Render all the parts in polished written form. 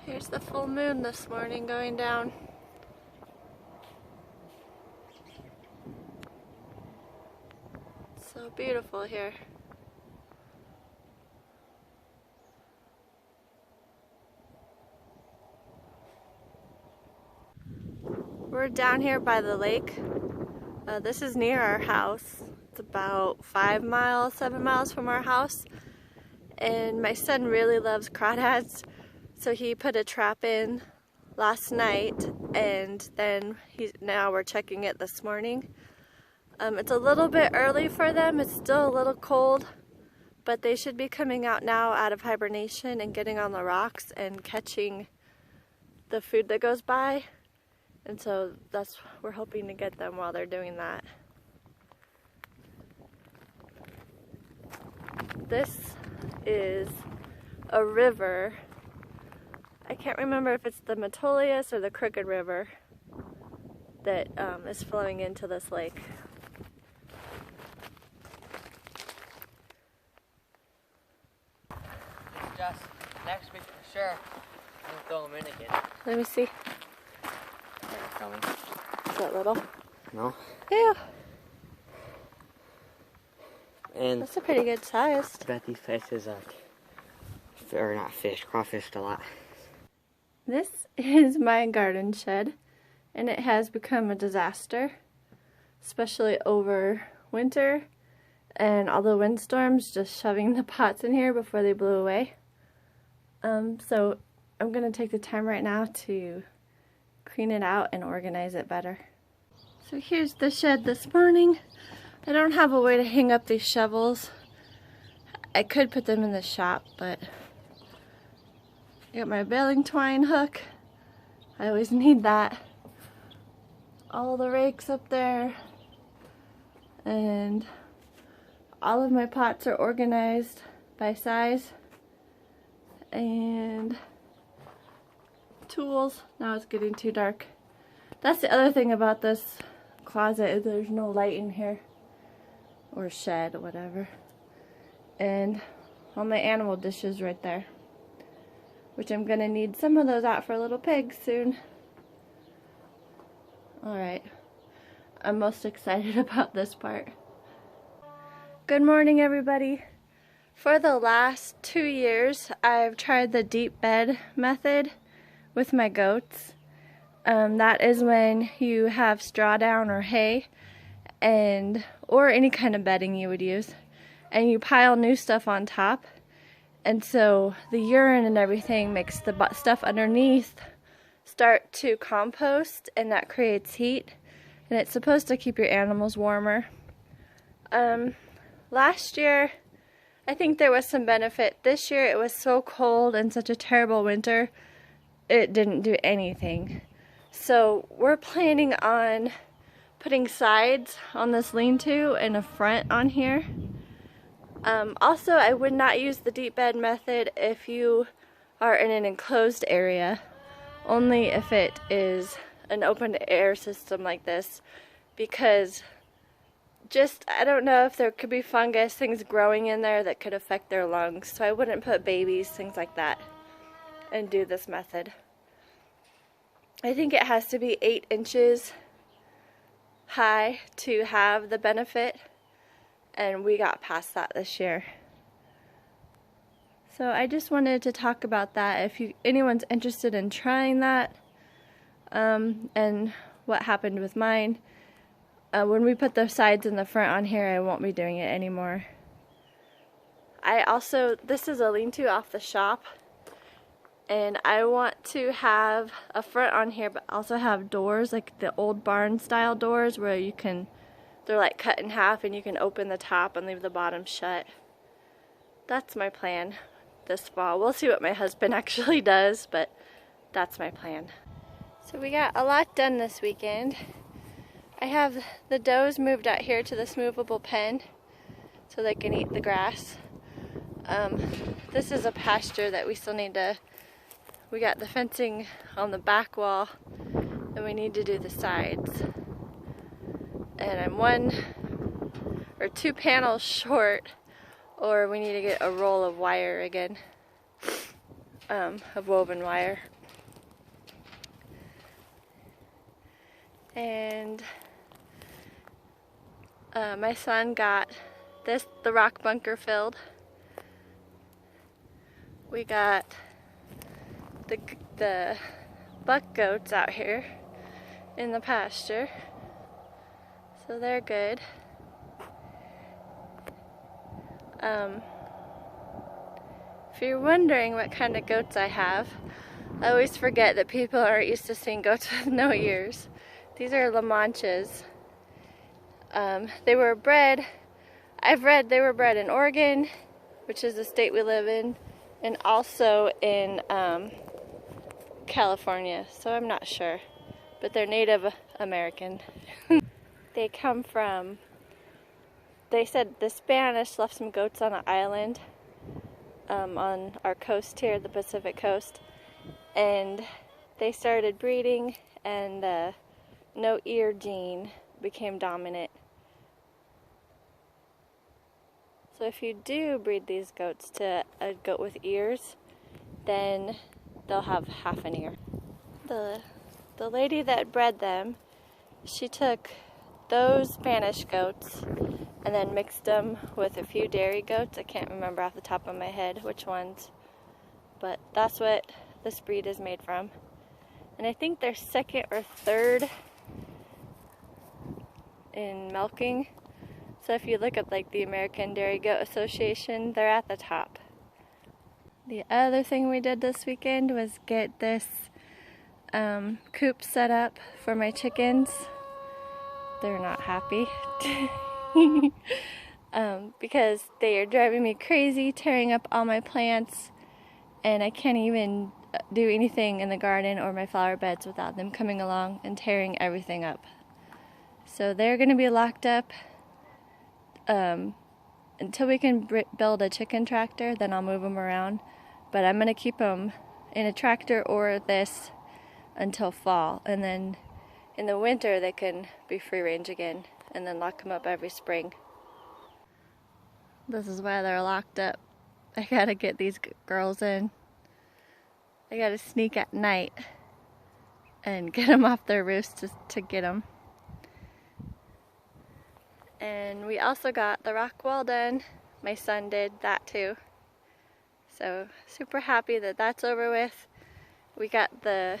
Here's the full moon this morning going down. It's so beautiful here. We're down here by the lake. This is near our house. It's about 5 miles, 7 miles from our house. And my son really loves crawdads, so he put a trap in last night, and then now we're checking it this morning. It's a little bit early for them. It's still a little cold, but they should be coming out now out of hibernation and getting on the rocks and catching the food that goes by. And so we're hoping to get them while they're doing that. This is a river. I can't remember if it's the Metolius or the Crooked River that is flowing into this lake. Just next week for sure. I'm gonna throw them in again. Let me see. They're coming. Is that little? No. Yeah. And That's a pretty good size. I bet these fishes or not fish, crawfished a lot. This is my garden shed, and it has become a disaster, especially over winter and all the windstorms just shoving the pots in here before they blew away. So I'm going to take the time right now to clean it out and organize it better. So here's the shed this morning. I don't have a way to hang up these shovels. I could put them in the shop, but I got my baling twine hook. I always need that. All the rakes up there, and all of my pots are organized by size, and tools. Now it's getting too dark. That's the other thing about this closet, is there's no light in here, or shed or whatever. And all my animal dishes right there, which I'm gonna need some of those out for little pigs soon. Alright, I'm most excited about this part. Good morning, everybody. For the last 2 years, I've tried the deep bed method with my goats. That is when you have straw down or hay, or any kind of bedding you would use, and you pile new stuff on top. And so the urine and everything makes the stuff underneath start to compost, and that creates heat, and it's supposed to keep your animals warmer. Last year, I think there was some benefit. This year it was so cold and such a terrible winter, it didn't do anything. So we're planning on putting sides on this lean-to and a front on here. Also, I would not use the deep bed method if you are in an enclosed area, only if it is an open air system like this, because I don't know if there could be fungus, things growing in there that could affect their lungs, so I wouldn't put babies, things like that, and do this method. I think it has to be 8 inches high to have the benefit, and we got past that this year. So I just wanted to talk about that if anyone's interested in trying that, and what happened with mine. When we put the sides in the front on here, I won't be doing it anymore. This is a lean-to off the shop, and I want to have a front on here, but also have doors, like the old barn style doors, where they're like cut in half and you can open the top and leave the bottom shut. That's my plan this fall. We'll see what my husband actually does, but that's my plan. So we got a lot done this weekend. I have the does moved out here to this movable pen so they can eat the grass. This is a pasture that we still need to, we got the fencing on the back wall and we need to do the sides. And I'm 1 or 2 panels short, or we need to get a roll of wire again, of woven wire. And my son got the rock bunker filled. We got the buck goats out here in the pasture, so they're good. If you're wondering what kind of goats I have, I always forget that people aren't used to seeing goats with no ears. These are La Manchas. They were bred, I've read they were bred in Oregon, which is the state we live in, and also in California, so I'm not sure. But they're Native American. They come from, they said the Spanish left some goats on an island on our coast here, the Pacific coast, and they started breeding, and the no ear gene became dominant. So if you do breed these goats to a goat with ears, then they'll have half an ear. The lady that bred them, she took those Spanish goats and then mixed them with a few dairy goats. I can't remember off the top of my head which ones, but that's what this breed is made from. And I think they're second or third in milking. So if you look at like the American Dairy Goat Association, they're at the top. The other thing we did this weekend was get this coop set up for my chickens. They're not happy because they are driving me crazy, tearing up all my plants, and I can't even do anything in the garden or my flower beds without them coming along and tearing everything up. So they're going to be locked up until we can build a chicken tractor. Then I'll move them around, but I'm going to keep them in a tractor or this until fall, and then in the winter they can be free range again, and then lock them up every spring. This is why they're locked up. I gotta get these girls in. I gotta sneak at night and get them off their roosts to get them. And we also got the rock wall done. My son did that too. So super happy that that's over with. We got the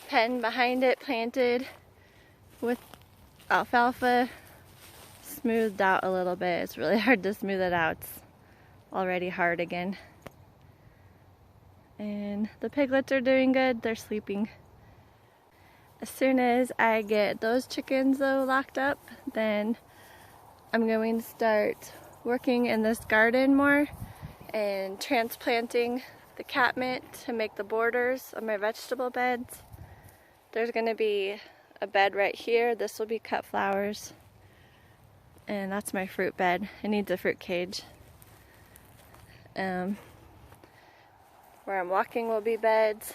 pen behind it planted with alfalfa, smoothed out a little bit. It's really hard to smooth it out. It's already hard again. And the piglets are doing good. They're sleeping. As soon as I get those chickens though locked up, then I'm going to start working in this garden more and transplanting the catmint to make the borders of my vegetable beds. There's going to be a bed right here. This will be cut flowers. And that's my fruit bed. It needs a fruit cage. Where I'm walking will be beds.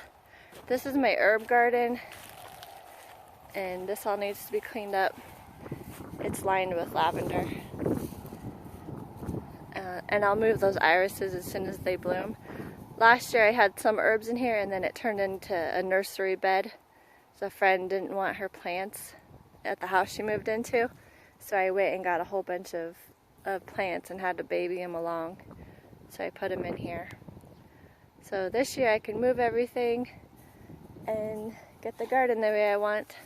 This is my herb garden. And this all needs to be cleaned up. It's lined with lavender. And I'll move those irises as soon as they bloom. Last year I had some herbs in here, and then it turned into a nursery bed. So a friend didn't want her plants at the house she moved into, so I went and got a whole bunch of plants and had to baby them along. So I put them in here. So this year I can move everything and get the garden the way I want.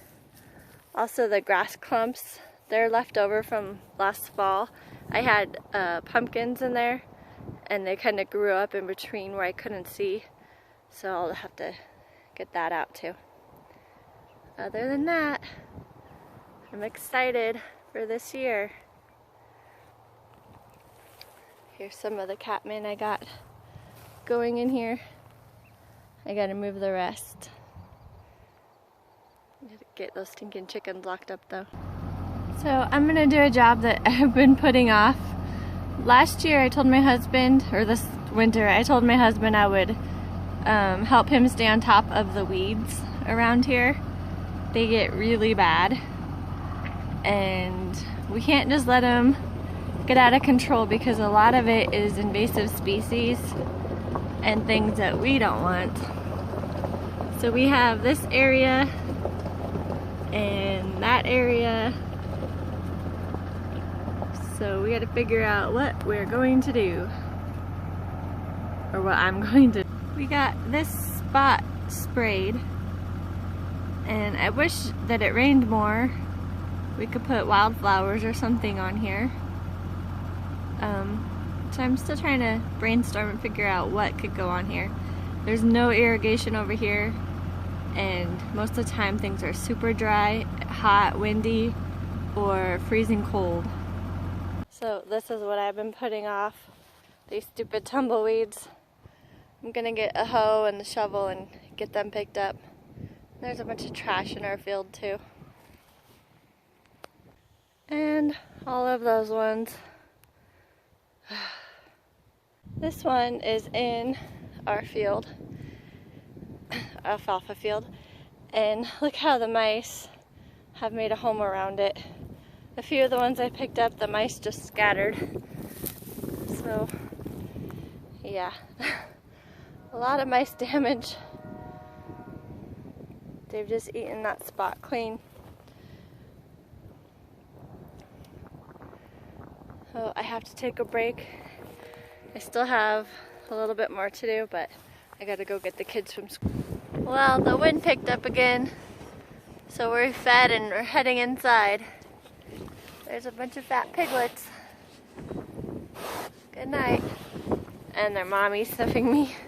Also the grass clumps, they're left over from last fall. I had pumpkins in there, and they kind of grew up in between where I couldn't see, so I'll have to get that out too. Other than that, I'm excited for this year. Here's some of the catmint I got going in here. I gotta move the rest. I gotta get those stinking chickens locked up though. So I'm gonna do a job that I've been putting off. Last year I told my husband, or this winter, I told my husband I would help him stay on top of the weeds around here. They get really bad, and we can't just let them get out of control because a lot of it is invasive species and things that we don't want. So we have this area in that area. So we gotta figure out what we're going to do. Or what I'm going to do. We got this spot sprayed. And I wish that it rained more. We could put wildflowers or something on here. So I'm still trying to brainstorm and figure out what could go on here. There's no irrigation over here, and most of the time things are super dry, hot, windy, or freezing cold. So this is what I've been putting off, these stupid tumbleweeds. I'm gonna get a hoe and the shovel and get them picked up. There's a bunch of trash in our field too. And all of those ones. This one is in our field, alfalfa field, and look how the mice have made a home around it. A few of the ones I picked up, the mice just scattered. So, yeah, a lot of mice damage. They've just eaten that spot clean. So I have to take a break. I still have a little bit more to do, but I gotta go get the kids from school. Well, the wind picked up again, so we're fed and we're heading inside. There's a bunch of fat piglets. Good night. And their mommy sniffing me.